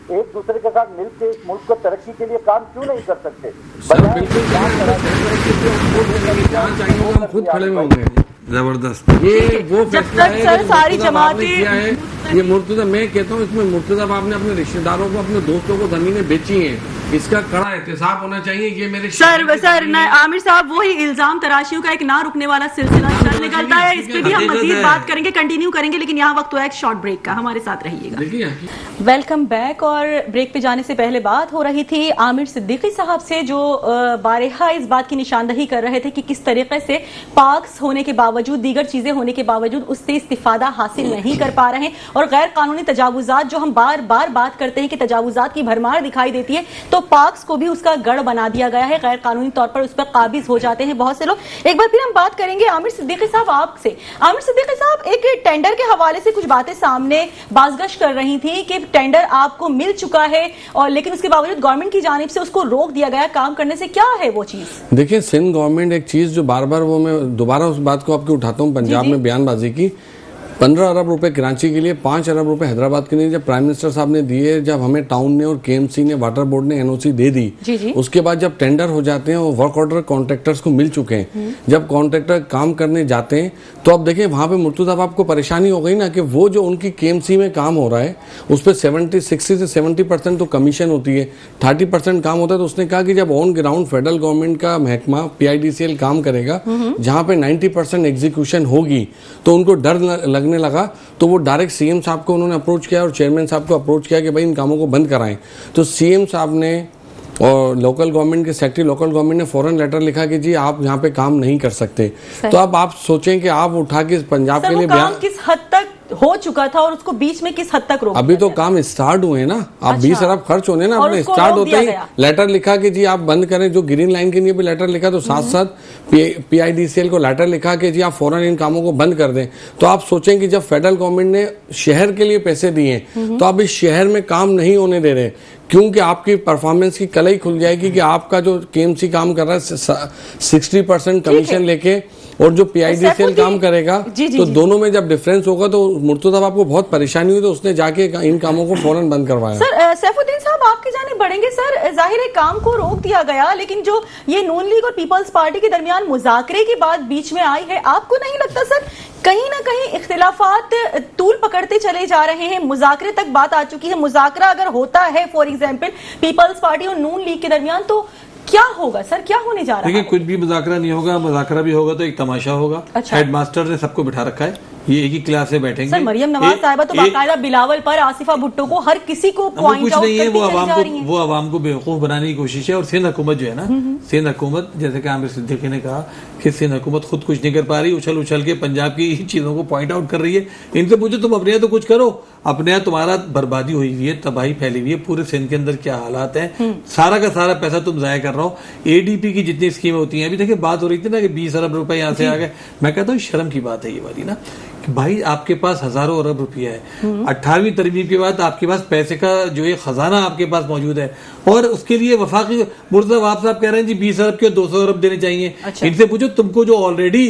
एक दूसरे के साथ मिलकर इस मुल्क को तरक्की के लिए काम क्यों नहीं कर सकते? सर बिल्कुल, हम खुद खड़े में होंगे। जबरदस्त। ये वो फैसला है सर सारी जमातें किया है। ये मुर्तजा, मैं कहता हूँ इसमें मुर्तजा साहब ने अपने रिश्तेदारों को, अपने दोस्तों को जमीनें बेची हैं। इसका कड़ा एहतसाब होना चाहिए। ये मेरे सर आमिर साहब, वही इल्जाम तराशियों का एक ना रुकने वाला सिलसिला चल निकलता है। इस पे भी हम मजीद बात करेंगे, कंटिन्यू करेंगे, लेकिन यहाँ वक्त हुआ है एक शॉर्ट ब्रेक का। हमारे साथ रहिएगा। Welcome back. और ब्रेक पे जाने से पहले बात हो रही थी आमिर सिद्दीकी साहब से, जो बारहा इस बात की निशानदही कर रहे थे कि किस तरीके से पार्क्स होने के बावजूद, दीगर चीजें होने के बावजूद उससे इस्तिफादा हासिल नहीं कर पा रहे हैं और गैर कानूनी तजावुजात, जो हम बार बार बात करते हैं कि तजावुजात की भरमार दिखाई देती है, तो पार्क्स को भी उसका गढ़ बना दिया गया है। गैर कानूनी तौर पर उस पर काबिज हो जाते हैं बहुत से लोग। एक बार फिर हम बात करेंगे आमिर सिद्दीकी साहब आपसे। आमिर सिद्दीकी साहब, एक टेंडर के हवाले से कुछ बातें सामने बाज़गश कर रही थी कि टेंडर आपको मिल चुका है और लेकिन उसके बावजूद गवर्नमेंट की जानिब से उसको रोक दिया गया काम करने से। क्या है वो चीज? देखिए, सिंध गवर्नमेंट एक चीज जो बार बार, वो मैं दोबारा उस बात को आपको उठाता हूँ, पंजाब में बयानबाजी की। 15 अरब रुपए कराची के लिए, 5 अरब रुपए हैदराबाद के लिए जब प्राइम मिनिस्टर साहब ने दिए, जब हमें टाउन ने और केएमसी ने, वाटर बोर्ड ने एनओसी दे दी, जी। उसके बाद जब टेंडर हो जाते हैं और वर्क ऑर्डर कॉन्ट्रैक्टर्स को मिल चुके हैं, जब कॉन्ट्रैक्टर काम करने जाते हैं, तो अब देखिए वहां पे मुर्तुजा साहब आपको परेशानी हो गई ना कि वो जो उनकी केएमसी में काम हो रहा है उस पर 60 से 70% तो कमीशन होती है, 30% काम होता है। तो उसने कहा कि जब ऑन ग्राउंड फेडरल गवर्नमेंट का महकमा PIDCL काम करेगा, जहां पे 90% एग्जीक्यूशन होगी, तो उनको डर लगने लगा। तो वो डायरेक्ट सीएम साहब को उन्होंने अप्रोच किया और चेयरमैन साहब को अप्रोच किया कि भाई इन कामों को बंद कराएं। तो सीएम साहब ने और लोकल गवर्नमेंट के सेक्रेटरी लोकल गवर्नमेंट ने फौरन लेटर लिखा कि जी आप यहाँ पे काम नहीं कर सकते। तो अब आप सोचें कि आप उठा के पंजाब के लिए काम किस हद तक हो चुका था और उसको बीच में किस हद तक रोक? अभी तो काम स्टार्ट हुए ना, आप 20 अरब खर्च होने ना, अपने स्टार्ट होते ही लेटर लिखा कि जी आप बंद करें। जो ग्रीन लाइन के लिए भी लेटर लिखा, तो साथ साथ PIDCL को लेटर लिखा कि जी आप फौरन इन कामों को बंद कर दें। तो आप सोचें कि जब फेडरल गवर्नमेंट ने शहर के लिए पैसे दिए, तो आप इस शहर में काम नहीं होने दे रहे, क्योंकि आपकी परफॉर्मेंस की कलई खुल जाएगी कि आपका जो केएमसी काम कर रहा है 60% कमीशन लेके और जो PIDCL काम करेगा, तो दोनों में जब डिफरेंस होगा तो मुर्तुजा आपको बहुत परेशानी हुई, तो उसने जाके इन कामों को फौरन बंद करवाया। सर सैफुद्दीन साहब, आपकी जानिब बढ़ेंगे। सर जाहिर है काम को रोक दिया गया, लेकिन जो ये नून लीग और पीपल्स पार्टी के दरमियान मुज़ाकरे की बात बीच में आई है, आपको नहीं लगता सर कहीं ना कहीं इख्तिलाफात तूल पकड़ते चले जा रहे हैं? मुज़ाकरे तक बात आ चुकी है। मुज़ाकरा अगर होता है फॉर एग्जाम्पल पीपल्स पार्टी और नून लीग के दरमियान, तो क्या होगा सर? क्या होने जा रहा है? देखिए, कुछ भी मुज़ाकरा नहीं होगा। मुज़ाकरा भी होगा तो एक तमाशा होगा। अच्छा। हेडमास्टर ने सबको बिठा रखा है, ये एक ही क्लास से बैठेंगे। सर मरियम नवाज साहिबा तो बाकायदा बिलावल पर, आसिफा भुट्टो को, हर किसी को पॉइंट आउट करती चली जा रही हैं। वो आवाम को बेवकूफ बनाने की कोशिश है। और सिंध हुकूमत जो है ना, सिंध हुकूमत, जैसे कि आमिर सिद्दीकी ने कहा कि सिंध हुकूमत खुद कुछ नहीं कर पा रही, उछल उछल के पंजाब की चीजों को पॉइंट आउट कर रही है। इनसे पूछो तुम अपने यहाँ तो कुछ करो, अपने यहाँ तुम्हारा बर्बादी हुई हुई है, तबाही फैली हुई है, पूरे सिंध के अंदर क्या हालात हैं, सारा का सारा पैसा तुम जाया कर रहा हो। एडीपी की जितनी स्कीमें होती हैं, अभी देखिए बात हो रही थी ना कि 20 अरब रुपए यहाँ से आ गए। मैं कहता हूँ शर्म की बात है ये वाली ना, कि भाई आपके पास हजारों अरब रुपया है, 18वीं तरमीम के बाद आपके पास पैसे का जो एक खजाना आपके पास मौजूद है, और उसके लिए वफाकी मुर्तज़ा वहाब साहब कह रहे हैं जी 20 अरब के 200 अरब देने चाहिए। अच्छा। इनसे पूछो तुमको जो ऑलरेडी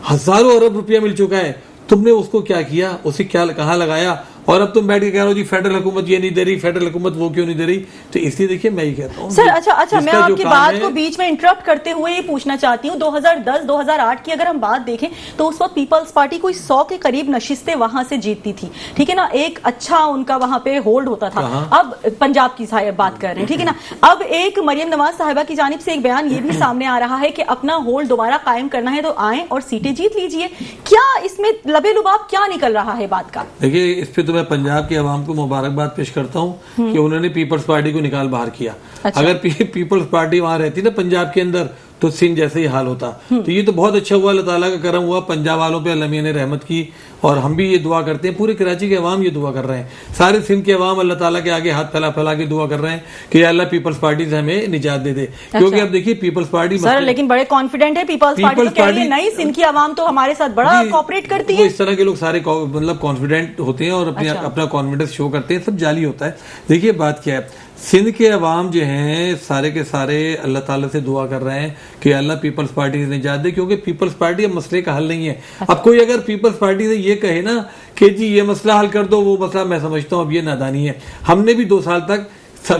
हजारों अरब रुपया मिल चुका है, तुमने उसको क्या किया, उसे क्या कहाँ लगाया, और अब तुम बैठ के कह रहे हो जी फेडरल हुकूमत ये नहीं दे रही, फेडरल हुकूमत वो क्यों नहीं दे रही। तो इसलिए देखिए मैं ही कहता हूँ सर, अच्छा मैं आपकी बात को बीच में इंटरप्ट करते हुए ये पूछना चाहती हूँ, 2010-2008 की अगर हम बात देखें तो उस वक्त पीपल्स पार्टी कोई 100 के करीब नशिस्तें वहां से जीतती थी, ठीक है ना, एक अच्छा उनका वहां पे होल्ड होता था। अब पंजाब की बात कर रहे हैं, ठीक है ना, अब एक मरियम नवाज साहिबा की जानिब से एक बयान ये भी सामने आ रहा है कि अपना होल्ड दोबारा कायम करना है तो आए और सीटें जीत लीजिए। क्या इसमें लबे लुबाब क्या निकल रहा है बात का? देखिए इस पे तो मैं पंजाब की आवाम को मुबारकबाद पेश करता हूँ कि उन्होंने पीपल्स पार्टी को निकाल बाहर किया। अच्छा। अगर पीपल्स पार्टी वहां रहती ना पंजाब के अंदर तो सिंध जैसे ही हाल होता। तो ये तो बहुत अच्छा हुआ, अल्लाह ताला का करम हुआ, पंजाब वालों पे अल्लाह मियां ने रहमत की, और हम भी ये दुआ करते हैं, पूरे कराची के अवाम ये दुआ कर रहे हैं, सारे सिंध के अवाम अल्लाह ताला के आगे हाथ फैला फैला के दुआ कर रहे हैं कि अल्लाह पीपल्स पार्टी से हमें निजात दे दे। क्योंकि अब देखिए पीपल्स पार्टी सर लेकिन बड़े कॉन्फिडेंट है पीपल्स पार्टी तो कह रही है नहीं, सिंध की आवाम तो हमारे साथ बड़ा कोऑपरेट करती है। इस तरह के लोग सारे मतलब कॉन्फिडेंट होते हैं और अपना कॉन्फिडेंस शो करते हैं, सब जाली होता है। देखिए बात क्या है, सिंध के अवाम जो हैं सारे के सारे अल्लाह ताला से दुआ कर रहे हैं कि अल्लाह पीपल्स पार्टी से निजात दे, क्योंकि पीपल्स पार्टी अब मसले का हल नहीं है। अब कोई अगर पीपल्स पार्टी से ये कहे ना कि जी ये मसला हल कर दो, वो मसला, मैं समझता हूँ अब ये नादानी है। हमने भी 2 साल तक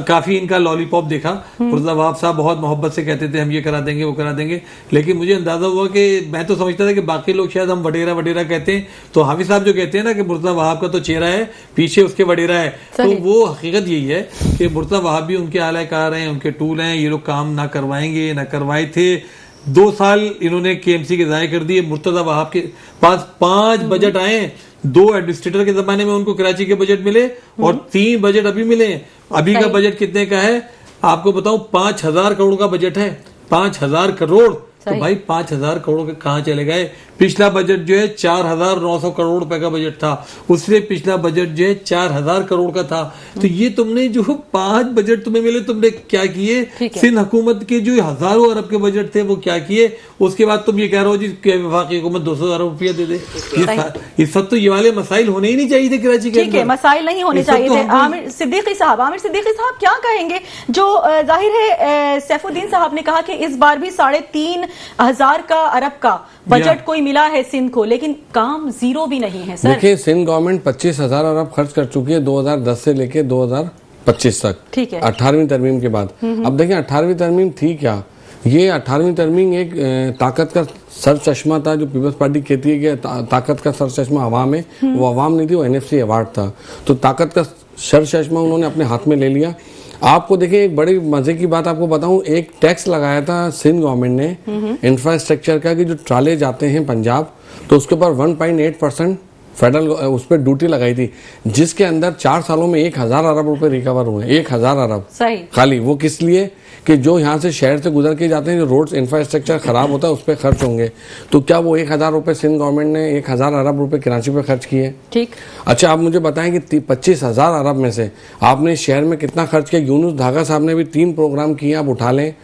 काफी इनका लॉलीपॉप देखा, मुर्तज़ा वहाब साहब बहुत मोहब्बत से कहते थे हम ये करा देंगे वो करा देंगे, लेकिन मुझे अंदाजा हुआ कि मैं तो समझता था कि बाकी लोग शायद हम वडेरा वडेरा कहते हैं, तो हाफिज साहब जो कहते हैं ना कि मुर्तज़ा वहाब का तो चेहरा है पीछे उसके वडेरा है, तो वो हकीकत यही है कि मुर्तज़ा वहाब भी उनके आलाकार हैं, उनके टूल हैं, ये लोग काम ना करवाएंगे ना करवाए थे। 2 साल इन्होंने केएमसी के ज़ाय कर दिए। मुर्तज़ा वहाब के पास 5 बजट आए, 2 एडमिनिस्ट्रेटर के जमाने में उनको कराची के बजट मिले और 3 बजट अभी मिले। अभी का बजट कितने का है आपको बताऊं, 5000 करोड़ का बजट है, 5000 करोड़। तो भाई 5000 करोड़ के कहाँ चले गए? पिछला बजट जो है 4900 करोड़ रुपए का बजट था, उससे पिछला बजट जो है 4000 करोड़ का था। तो ये तुमने जो 5 बजट तुम्हें मिले, तुमने क्या किए? सिंध हुकूमत के जो हजारों अरब के बजट थे वो क्या किए? उसके बाद तुम ये कह रहे हो जी वफाकी हुकूमत 200 अरब रुपया दे दे। इस वक्त तो ये वाले मसाइल होने ही नहीं चाहिए थे कराची के अंदर, मसाइल नहीं होने चाहिए थे। आमिर सिद्दीकी साहब क्या कहेंगे? जो जाहिर है सैफुद्दीन साहब ने कहा कि इस बार भी 3500 का अरब का बजट कोई मिला है सिंध को, लेकिन काम जीरो भी नहीं है। सर देखिए सिंध गवर्नमेंट 25,000 अरब खर्च कर चुकी है 2010 से लेके 2025 तक, ठीक है, 18वीं तरमीम के बाद। अब देखिए 18वीं तरमीम थी क्या? ये 18वीं तरमीम एक ताकत का सर चश्मा था, जो पीपल्स पार्टी कहती है कि ताकत का सर चश्मा अवाम है, वो अवाम नहीं थी, वो एनएफसी अवार्ड था। तो ताकत का सर चश्मा उन्होंने अपने हाथ में ले लिया। आपको देखिए एक बड़ी मजे की बात आपको बताऊं, एक टैक्स लगाया था सिंध गवर्नमेंट ने इंफ्रास्ट्रक्चर का, कि जो ट्राले जाते हैं पंजाब तो उसके ऊपर 1.8% फेडरल उस पर ड्यूटी लगाई थी, जिसके अंदर 4 सालों में 1000 अरब रुपए रिकवर हुए। 1000 अरब खाली। वो किस लिए? कि जो यहाँ से शहर से गुजर के जाते हैं, जो रोड्स इंफ्रास्ट्रक्चर खराब होता है उस पर खर्च होंगे। तो क्या वो 1000 रुपए सिंध गवर्नमेंट ने 1000 अरब रुपए कराची पे खर्च किए? ठीक। अच्छा आप मुझे बताएं कि 25,000 अरब में से आपने शहर में कितना खर्च किया? यूनुस धागा साहब ने भी 3 प्रोग्राम किए, आप उठा लें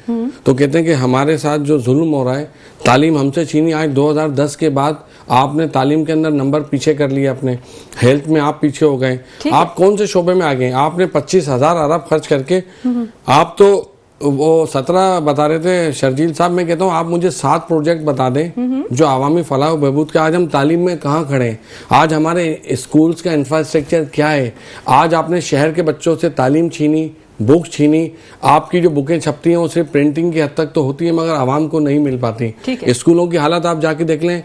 तो कहते हैं कि हमारे साथ जो जुल्म हो रहा है, तालीम हमसे छीनी। आज 2010 के बाद आपने तालीम के अंदर नंबर पीछे कर लिए, अपने हेल्थ में आप पीछे हो गए। आप कौन से शोबे में आ गए? आपने 25,000 अरब खर्च करके आप तो वो 17 बता रहे थे शर्जील साहब। मैं कहता हूँ आप मुझे 7 प्रोजेक्ट बता दें जो आवामी फलाह व बहबूद के। आज हम तालीम में कहाँ खड़े हैं? आज हमारे स्कूल्स का इंफ्रास्ट्रक्चर क्या है? आज आपने शहर के बच्चों से तालीम छीनी, बुक छीनी। आपकी जो बुकें छपती हैं वो सिर्फ प्रिंटिंग की हद तक तो होती है, मगर आवाम को नहीं मिल पाती। स्कूलों की हालत आप जाके देख लें,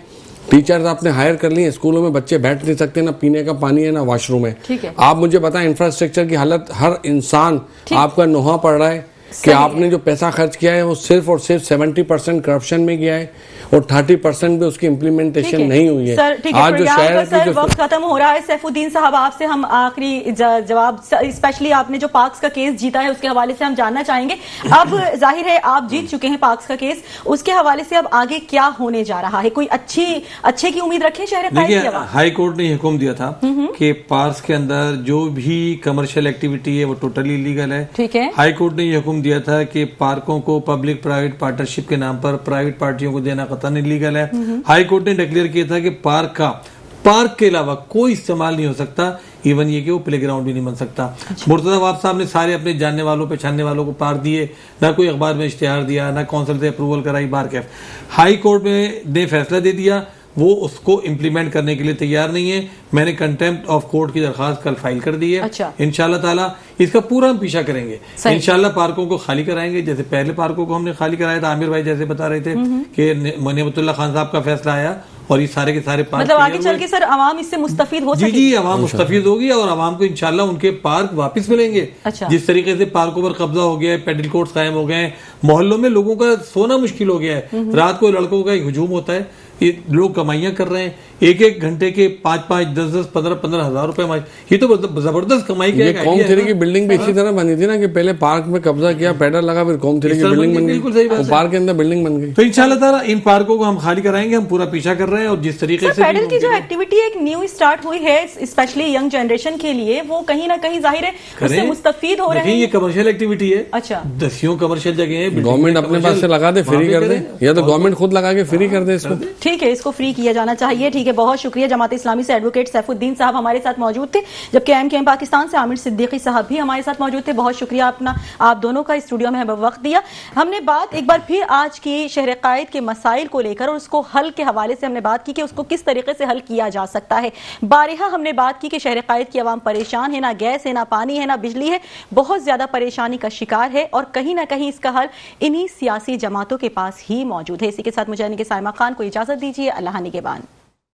टीचर्स आपने हायर कर लिए, स्कूलों में बच्चे बैठ नहीं सकते, ना पीने का पानी है ना वॉशरूम है। आप मुझे बताएं इंफ्रास्ट्रक्चर की हालत, हर इंसान आपका नोहा पड़ रहा है कि आपने जो पैसा खर्च किया है वो सिर्फ और सिर्फ 70% करप्शन में गया है और 30% भी उसकी इम्प्लीमेंटेशन नहीं हुई है। सर ठीक है, आज जो शहर सर वक्त खत्म हो रहा है। सैफुद्दीन साहब, आपसे हम आखिरी जवाब, स्पेशली आपने जो पाक्स का केस जीता है उसके हवाले से हम जानना चाहेंगे। अब जाहिर है आप जीत चुके हैं पाक्स का केस, उसके हवाले से अब आगे क्या होने जा रहा है? कोई अच्छे की उम्मीद रखें शहर देखिए, हाई कोर्ट ने हुक्म दिया था कि पार्क्स के अंदर जो भी कमर्शियल एक्टिविटी है वो टोटली लीगल है। ठीक है, हाई कोर्ट ने हुक्म दिया था कि पार्कों को पब्लिक प्राइवेट पार्टनरशिप के नाम पर प्राइवेट पार्टियों को देना कतई इलीगल है। हाई कोर्ट ने डिक्लेयर किया था कि पार्क के अलावा कोई इस्तेमाल नहीं हो सकता, इवन ये कि वो प्लेग्राउंड भी नहीं बन सकता। मुर्तजा नवाब साहब ने सारे अपने जानने वालों पहचानने वालों को पार्क दिए, ना कोई अखबार में इश्तिहार दिया, ना काउंसिल से अप्रूवल कराई बार कैफ। हाई कोर्ट ने फैसला दे दिया, वो उसको इम्प्लीमेंट करने के लिए तैयार नहीं है। मैंने कंटेम्प्ट ऑफ कोर्ट की दरखास्त कल फाइल कर दी है। अच्छा। इंशाल्लाह ताला इसका पूरा हम पीछा करेंगे। इंशाल्लाह पार्कों को खाली कराएंगे, जैसे पहले पार्कों को हमने खाली कराया था। आमिर भाई जैसे बता रहे थे कि नेमतुल्लाह खान साहब का फैसला आया और ये सारे के सारे पार्क, मतलब आगे चल के सर आवाम इससे मुस्तफीद हो सकेगी। जी, आवाम मुस्तफीद होगी और आवाम को इंशाल्लाह उनके पार्क वापस मिलेंगे। अच्छा। जिस तरीके से पार्कों पर कब्जा हो गया है, पेडल कोर्ट्स कायम हो गए हैं, मोहल्लों में लोगों का सोना मुश्किल हो गया है। रात को लड़कों का हुजूम होता है, ये लोग कमाइयां कर रहे हैं, एक घंटे के 5-5, 10-10, 15-15 हजार रुपए, ये तो जबरदस्त कमाई का है। कौम थ्री की बिल्डिंग भी इसी तरह बनी थी ना कि पहले पार्क में कब्जा किया, पैडल लगा, फिर कौम थ्री की बिल्डिंग बन गई, पार्क के अंदर बिल्डिंग बन गई। तो इंशाल्लाह ताला इन पार्कों को हम खाली कराएंगे, हम पूरा पीछा कर रहे हैं। और जिस तरीके से पैडल की जो एक्टिविटी एक न्यू स्टार्ट हुई है स्पेशली यंग जनरेशन के लिए, वो कहीं ना कहीं जाहिर है उससे मुस्तफीद हो रहे हैं। ये कमर्शियल एक्टिविटी है। अच्छा, दसियों कमर्शियल जगह है, गवर्नमेंट अपने पास से लगा दे, फ्री कर दे, या तो गवर्नमेंट खुद लगा के फ्री कर दे इसको। ठीक है, इसको फ्री किया जाना चाहिए। ठीक है, बहुत शुक्रिया। जमात इस्लामी से एडवोकेट सैफुद्दीन साहब हमारे साथ मौजूद थे, जबकि एमकेएम पाकिस्तान से आमिर सिद्दीकी साहब भी हमारे साथ मौजूद थे। बहुत शुक्रिया अपना आप दोनों का स्टूडियो में हमें वक्त दिया। हमने बात एक बार फिर आज की शहर कायद के मसाइल को लेकर और उसको हल के हवाले से हमने बात की कि उसको किस तरीके से हल किया जा सकता है। बारहा हमने बात की कि शहर कायद की आवाम परेशान है, ना गैस है, ना पानी है, ना बिजली है, बहुत ज्यादा परेशानी का शिकार है और कहीं ना कहीं इसका हल इन्हीं सियासी जमातों के पास ही मौजूद है। इसी के साथ मुझे साइमा खान को इजाजत दीजिए। अल्लाह निगहबान।